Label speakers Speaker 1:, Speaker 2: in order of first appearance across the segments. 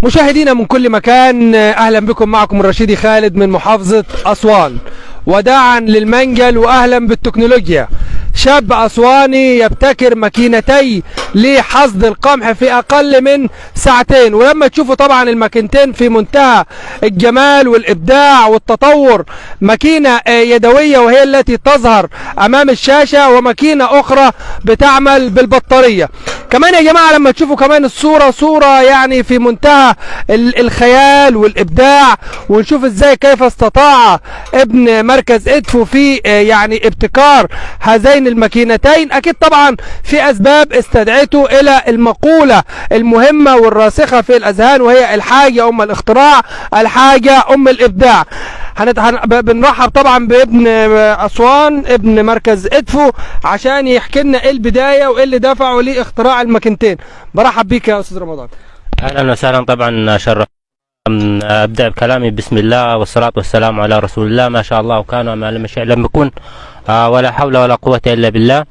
Speaker 1: مشاهدينا من كل مكان، اهلا بكم. معكم الرشيدي خالد من محافظة اسوان. وداعا للمنجل واهلا بالتكنولوجيا. شاب اسواني يبتكر ماكينتي لحصد القمح في اقل من ساعتين، ولما تشوفوا طبعا الماكينتين في منتهى الجمال والابداع والتطور. ماكينة يدوية وهي التي تظهر امام الشاشة، وماكينة اخرى بتعمل بالبطارية. كمان يا جماعة لما تشوفوا كمان الصورة، صورة يعني في منتهى الخيال والابداع، ونشوف ازاي كيف استطاع ابن مركز ادفو في يعني ابتكار هذين الماكينتين. اكيد طبعا في اسباب استدعته الى المقولة المهمة والراسخة في الاذهان، وهي الحاجة ام الاختراع، الحاجة ام الابداع. بنرحب طبعا بابن اسوان، ابن مركز ادفو، عشان يحكي لنا ايه البداية وايه اللي دفعه لاختراع الماكينتين. برحب بيك يا استاذ رمضان.
Speaker 2: اهلا وسهلا. طبعا شرف. ابدا بكلامي بسم الله والصلاه والسلام على رسول الله. ما شاء الله وكان وما لم يشاء لم يكن، ولا حول ولا قوه الا بالله.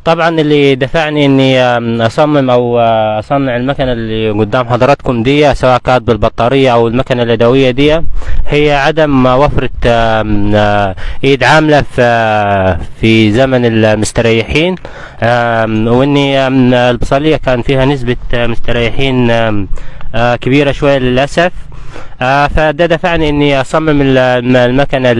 Speaker 2: طبعا اللي دفعني اني اصمم او اصنع المكنه اللي قدام حضراتكم دي، سواء كانت بالبطاريه او المكنه اليدويه دي، هي عدم وفره ايد عامله في زمن المستريحين، واني البصليه كان فيها نسبه مستريحين كبيره شويه للاسف. فده دفعني اني اصمم المكنه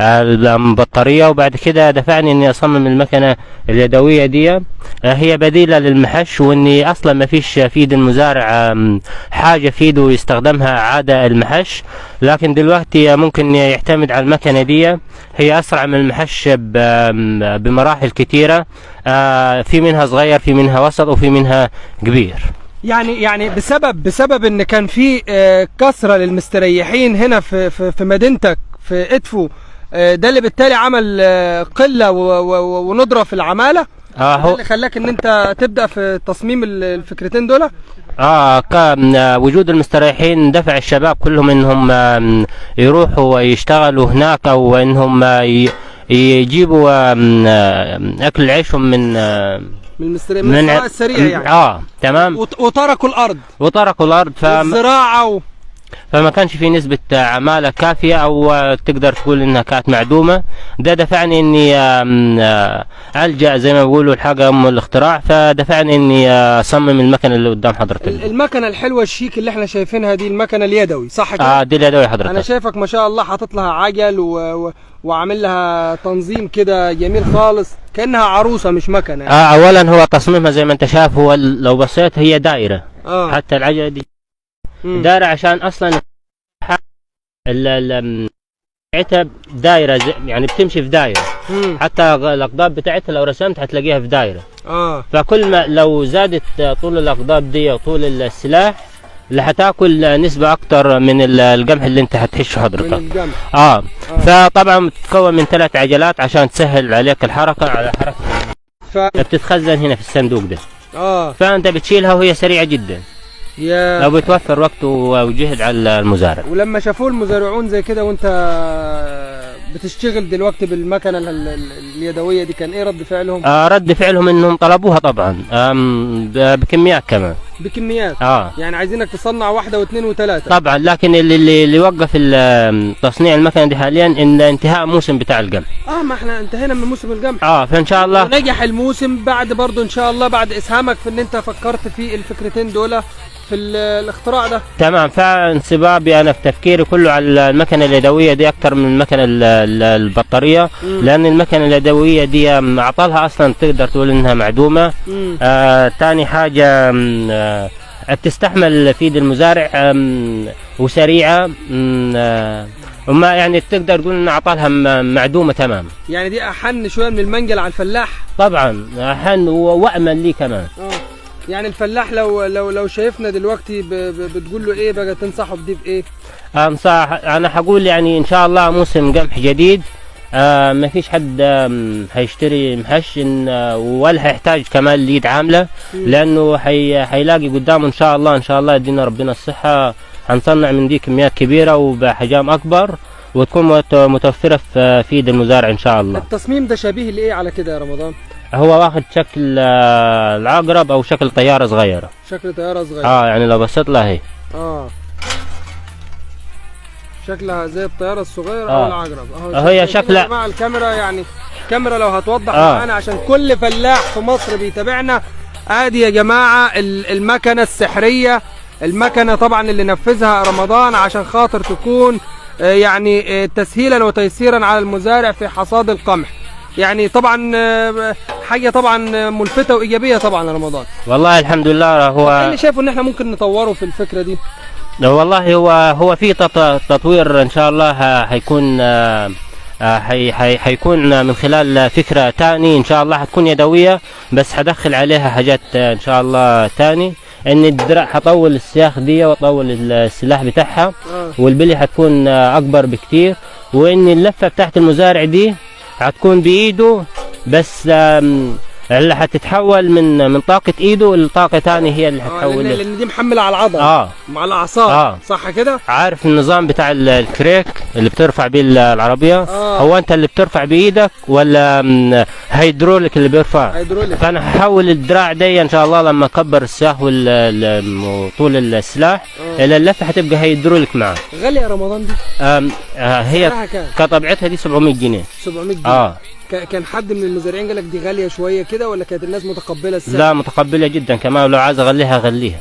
Speaker 2: البطاريه، وبعد كده دفعني اني اصمم المكنه اليدويه دي. هي بديله للمحش، واني اصلا ما فيش في ايد المزارع حاجه في ايده يستخدمها عاده المحش، لكن دلوقتي ممكن يعتمد على المكنه دي. هي اسرع من المحش بمراحل كتيره، في منها صغير، في منها وسط، وفي منها كبير.
Speaker 1: يعني بسبب ان كان في كثره للمستريحين هنا في مدينتك في ادفو، ده اللي بالتالي عمل قله وندره في العماله. ده اللي خلاك ان انت تبدا في تصميم الفكرتين دول.
Speaker 2: كان وجود المستريحين دفع الشباب كلهم انهم يروحوا ويشتغلوا هناك، او انهم يجيبوا اكل عيشهم من
Speaker 1: الصراع السريع يعني.
Speaker 2: تمام.
Speaker 1: وتركوا الارض الزراعه
Speaker 2: فما كانش في نسبة عمالة كافية، او تقدر تقول انها كانت معدومة. ده دفعني اني الجأ زي ما بيقولوا الحاجة ام الاختراع، فدفعني اني اصمم المكنة اللي قدام حضرتك.
Speaker 1: المكنة الحلوة الشيك اللي احنا شايفينها دي، المكنة اليدوي صح كده؟
Speaker 2: دي اليدوي حضرتك.
Speaker 1: انا شايفك ما شاء الله حاطط لها عجل وعامل لها تنظيم كده جميل خالص، كأنها عروسة مش مكنة يعني.
Speaker 2: اولا هو تصميمها زي ما انت شايف، هو لو بصيت هي دايرة. حتى العجلة دي دايرة، عشان اصلا بتاعتها دايرة، يعني بتمشي في دايرة. حتى الاقضاب بتاعتها لو رسمت هتلاقيها في دايرة. فكل ما لو زادت طول الاقضاب دي وطول السلاح، اللي هتاكل نسبة اكتر من القمح اللي انت هتحشه حضرتك.
Speaker 1: من القمح.
Speaker 2: فطبعا بتتكون من 3 عجلات عشان تسهل عليك الحركة. على حركة بتتخزن هنا في الصندوق ده. فانت بتشيلها وهي سريعة جدا، لو بتوفر وقت وجهد على المزارع.
Speaker 1: ولما شافوه المزارعون زي كده وانت بتشتغل دلوقتي بالمكنه اليدويه دي، كان ايه رد فعلهم؟
Speaker 2: رد فعلهم انهم طلبوها طبعا، بكميات كمان.
Speaker 1: بكميات؟ يعني عايزينك تصنع 1 و2 و3
Speaker 2: طبعا. لكن اللي وقف تصنيع المكنه دي حاليا ان انتهاء موسم بتاع القمح.
Speaker 1: ما احنا انتهينا من موسم القمح.
Speaker 2: فان شاء الله
Speaker 1: نجح الموسم بعد برضو ان شاء الله، بعد اسهامك في ان انت فكرت في الفكرتين دول في الاختراع ده.
Speaker 2: تمام. فانصبابي انا في تفكيري كله على المكنه اليدويه دي اكتر من المكنه البطاريه، لان المكنه اليدويه دي اعطالها اصلا تقدر تقول انها معدومه. ثاني حاجه بتستحمل في ايد المزارع وسريعه، وما يعني تقدر تقول ان اعطالها معدومه تمام.
Speaker 1: يعني دي احن شويه من المنجل على الفلاح. طبعا
Speaker 2: احن وامن ليه كمان.
Speaker 1: يعني الفلاح لو شايفنا دلوقتي بتقول له ايه بقى، تنصحه بدي بايه؟
Speaker 2: انصح انا هقول يعني ان شاء الله موسم قمح جديد، ما فيش حد هيشتري محش ولا هيحتاج كمان ليد عامله، لانه هيلاقي قدامه ان شاء الله يدينا ربنا الصحه. هنصنع من دي كميات كبيره وبحجام اكبر، وتكون متوفره في ايد المزارع ان شاء الله.
Speaker 1: التصميم ده شبيه لايه على كده يا رمضان؟
Speaker 2: هو واخد شكل العقرب او شكل طياره صغيره.
Speaker 1: شكل طياره صغيره.
Speaker 2: يعني لو بصيت لها هي
Speaker 1: شكلها زي الطياره الصغيره او العقرب
Speaker 2: هي شكلها.
Speaker 1: يا جماعه الكاميرا يعني الكاميرا لو هتوضح معانا عشان كل فلاح في مصر بيتابعنا. ادي يا جماعه المكنه السحريه، المكنه طبعا اللي نفذها رمضان عشان خاطر تكون يعني تسهيلا وتيسيرا على المزارع في حصاد القمح. يعني طبعا حاجه طبعا ملفته وايجابيه طبعا رمضان.
Speaker 2: والله الحمد لله. هو
Speaker 1: ايه اللي شايفه ان احنا ممكن نطوره في الفكره دي؟
Speaker 2: والله هو في تطوير ان شاء الله هيكون هيكون من خلال فكره تاني ان شاء الله هتكون يدويه، بس هدخل عليها حاجات ان شاء الله تاني. ان الدراع هطول السياخ دي واطول السلاح بتاعها، والبلي هتكون اكبر بكتير، وان اللفه بتاعت المزارع دي هتكون بايده بس، اللي هتتحول من طاقة ايده لطاقة تانية هي اللي هتحول.
Speaker 1: لان دي محملة على العضل مع الاعصاب. صح كده؟
Speaker 2: عارف النظام بتاع الكريك اللي بترفع بيه العربية؟ هو انت اللي بترفع بايدك ولا هيدروليك اللي بيرفع؟
Speaker 1: هيدروليك.
Speaker 2: فانا هحول الدراع دي ان شاء الله لما اكبر السياخ وطول السلاح الى اللفة هتبقى هيدروليك معاه.
Speaker 1: غالية يا رمضان دي؟
Speaker 2: هي كطبيعتها دي 700 جنيه.
Speaker 1: 700 جنيه. كان حد من المزارعين قال لك دي غاليه شويه كده، ولا كانت الناس متقبله السعر؟
Speaker 2: لا متقبله جدا كمان، ولو عايز اغليها اغليها.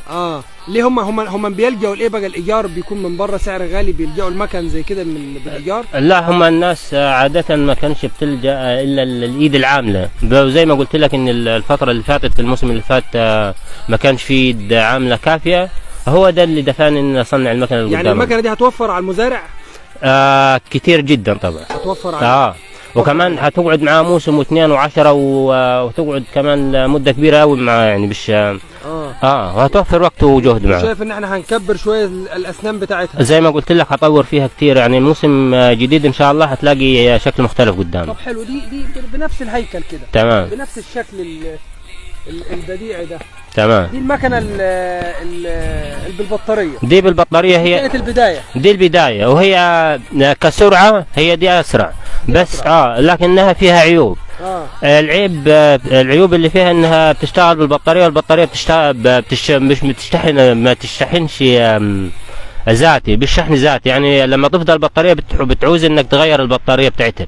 Speaker 1: ليه هم بيلجأوا لايه بقى؟ الايجار بيكون من بره سعر غالي، بيلجأوا المكن زي كده بالايجار؟
Speaker 2: لا هم الناس عاده ما كانش بتلجأ الا الايد العامله، زي ما قلت لك ان الفتره اللي فاتت الموسم اللي فات ما كانش في ايد عامله كافيه، هو ده اللي دفعني ان اصنع المكنه اللي
Speaker 1: يعني المكنه دي هتوفر على المزارع؟
Speaker 2: كتير جدا طبعا.
Speaker 1: هتوفر على
Speaker 2: وكمان هتقعد معاه موسم واثنين وعشرة وتقعد كمان مدة كبيرة قوي معاه، يعني مش وهتوفر وقت وجهد معاه.
Speaker 1: شايف ان احنا هنكبر شوية الاسنان بتاعتها
Speaker 2: زي ما قلت لك، هطور فيها كتير، يعني موسم جديد ان شاء الله هتلاقي شكل مختلف قدام.
Speaker 1: طب حلو. دي بنفس الهيكل كده،
Speaker 2: تمام،
Speaker 1: بنفس الشكل البديعي ده.
Speaker 2: تمام.
Speaker 1: دي المكنه بالبطاريه.
Speaker 2: دي بالبطاريه، هي
Speaker 1: كانت البدايه.
Speaker 2: دي البدايه، وهي كسرعه هي دي اسرع، بس لكنها فيها عيوب. العيوب اللي فيها انها بتشتغل بالبطاريه، والبطاريه مش بتشتحن، ما تشتحنش ذاتي، بالشحن ذاتي، يعني لما تفضل البطاريه بتعوز انك تغير البطاريه بتاعتها.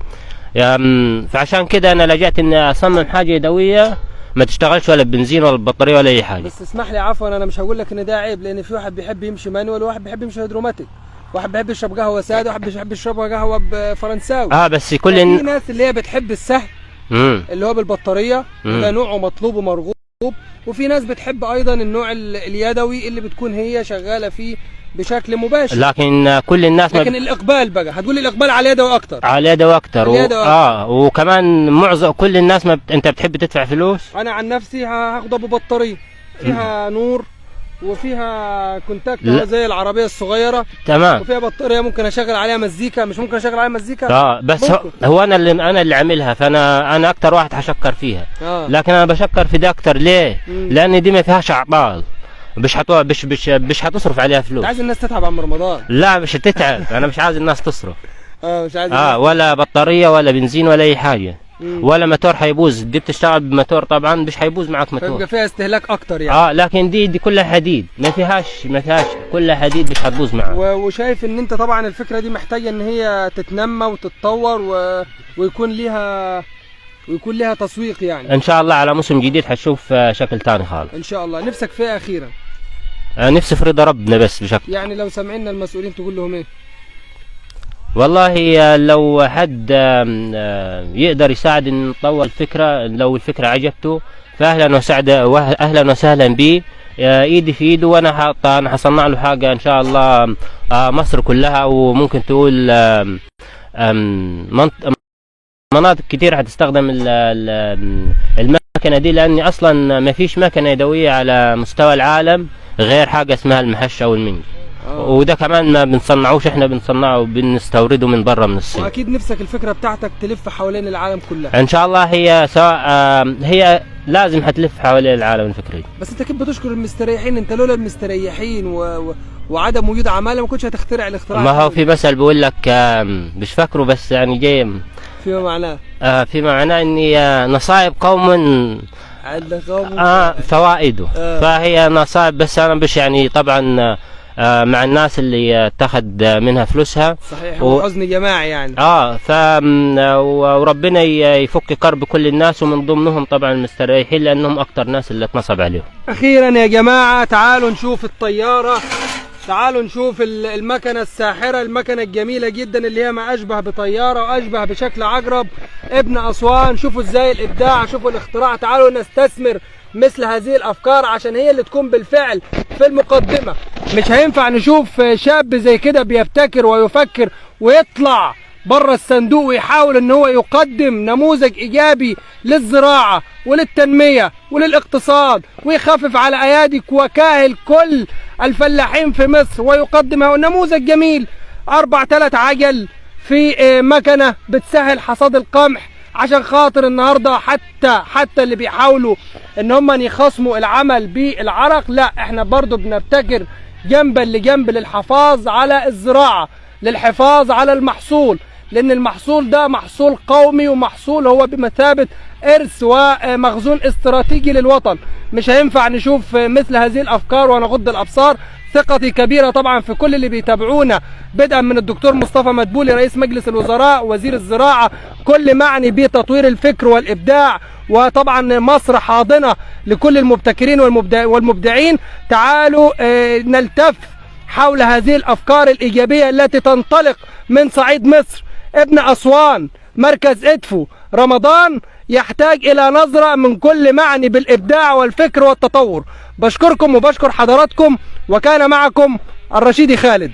Speaker 2: فعشان كده انا لجأت اني اصمم حاجه يدويه ما تشتغلش ولا بنزين ولا بطاريه ولا اي حاجه.
Speaker 1: بس اسمح لي عفوا، انا مش هقول لك ان ده عيب، لان في واحد بيحب يمشي مانوال، وواحد بيحب يمشي هيدروماتيك، واحد بيحب يشرب قهوه ساده، وواحد بيحب يشرب قهوه بفرنساوي.
Speaker 2: بس
Speaker 1: في ناس اللي هي بتحب السهل اللي هو بالبطاريه، ده نوعه مطلوب ومرغوب، وفي ناس بتحب ايضا النوع اليدوي اللي بتكون هي شغاله فيه بشكل مباشر.
Speaker 2: لكن كل الناس
Speaker 1: لكن الاقبال بقى هتقول الاقبال على اليدوي اكتر.
Speaker 2: على اليدوي اكتر وكمان معظم كل الناس انت بتحب تدفع فلوس.
Speaker 1: انا عن نفسي هاخد ابو بطاريه فيها نور وفيها كونتاكت زي العربيه الصغيره،
Speaker 2: تمام،
Speaker 1: وفيها بطاريه ممكن اشغل عليها مزيكا. مش ممكن اشغل عليها مزيكا؟
Speaker 2: بس هو انا اللي عاملها، فانا اكتر واحد هشكر فيها. لكن انا بشكر في ده اكتر. ليه؟ لان دي ما فيهاش اعطال، مش هتصرف عليها فلوس.
Speaker 1: عايز الناس تتعب عم رمضان؟
Speaker 2: لا مش هتتعب، انا مش عايز الناس تصرف.
Speaker 1: مش عايز
Speaker 2: ولا بطاريه ولا بنزين ولا اي حاجه. ولا موتور هيبوظ. دي بتشتغل بموتور طبعا، مش هيبوظ معاك موتور،
Speaker 1: فيبقى فيها استهلاك اكتر يعني.
Speaker 2: لكن دي كلها حديد، ما فيهاش كلها حديد، مش هتبوظ معاك.
Speaker 1: وشايف ان انت طبعا الفكره دي محتاجه ان هي تتنمى وتتطور ويكون ليها تسويق يعني.
Speaker 2: ان شاء الله على موسم جديد هتشوف شكل تاني خالص
Speaker 1: ان شاء الله. نفسك فيها اخيرا؟
Speaker 2: نفسي في رضا ربنا بس بشكل.
Speaker 1: يعني لو سامعيننا المسؤولين تقول لهم ايه؟
Speaker 2: والله لو حد يقدر يساعد ان نطور الفكره، لو الفكره عجبته اهلا وسهلا بيه، ايدي في ايده، وانا هصنع له حاجه ان شاء الله مصر كلها، وممكن تقول مناطق كتير هتستخدم المكنه دي، لان اصلا ما فيش مكنه يدويه على مستوى العالم غير حاجه اسمها المحشه والمنج. وده كمان ما بنصنعوش، احنا بنصنعه بنستورده من بره من الصين.
Speaker 1: واكيد نفسك الفكره بتاعتك تلف حوالين العالم كلها
Speaker 2: ان شاء الله. هي سواء هي لازم هتلف حوالين العالم الفكره دي.
Speaker 1: بس انت كيف بتشكر المستريحين؟ انت لولا المستريحين وعدم وجود عماله ما كنتش هتخترع الاختراع.
Speaker 2: ما هو في مثل بيقول لك مش فاكره، بس يعني جاي
Speaker 1: فيما معناه
Speaker 2: فيما معناه اني نصائب قوم
Speaker 1: عند قوم
Speaker 2: فوائده. فهي نصائب، بس انا مش يعني طبعا مع الناس اللي اتخذ منها فلوسها.
Speaker 1: صحيح، حزن جماعي يعني.
Speaker 2: وربنا يفك كرب كل الناس، ومن ضمنهم طبعا المستريحين لانهم اكتر ناس اللي اتنصب عليهم.
Speaker 1: اخيرا يا جماعه تعالوا نشوف الطياره، تعالوا نشوف المكنه الساحره، المكنه الجميله جدا اللي هي ما اشبه بطياره واشبه بشكل عقرب. ابن اسوان، شوفوا ازاي الابداع، شوفوا الاختراع. تعالوا نستثمر مثل هذه الافكار عشان هي اللي تكون بالفعل في المقدمه. مش هينفع نشوف شاب زي كده بيبتكر ويفكر ويطلع بره الصندوق ويحاول ان هو يقدم نموذج ايجابي للزراعه وللتنميه وللاقتصاد، ويخفف على ايادي وكاهل كل الفلاحين في مصر، ويقدم نموذج جميل 4 عجل في مكنه بتسهل حصاد القمح، عشان خاطر النهارده حتى اللي بيحاولوا ان هم يخصموا العمل بالعرق، لا احنا برضو بنبتكر جنبا لجنب للحفاظ على الزراعه، للحفاظ على المحصول، لان المحصول ده محصول قومي، ومحصول هو بمثابه ارث ومخزون استراتيجي للوطن. مش هينفع نشوف مثل هذه الافكار ونغض الابصار. ثقتي كبيره طبعا في كل اللي بيتابعونا، بدءا من الدكتور مصطفى مدبولي رئيس مجلس الوزراء وزير الزراعه، كل معني بتطوير الفكر والابداع، وطبعا مصر حاضنه لكل المبتكرين والمبدعين. تعالوا نلتف حول هذه الافكار الايجابيه التي تنطلق من صعيد مصر. ابن اسوان، مركز ادفو، رمضان يحتاج الى نظرة من كل معني بالابداع والفكر والتطور. بشكركم وبشكر حضراتكم، وكان معكم الرشيدي خالد.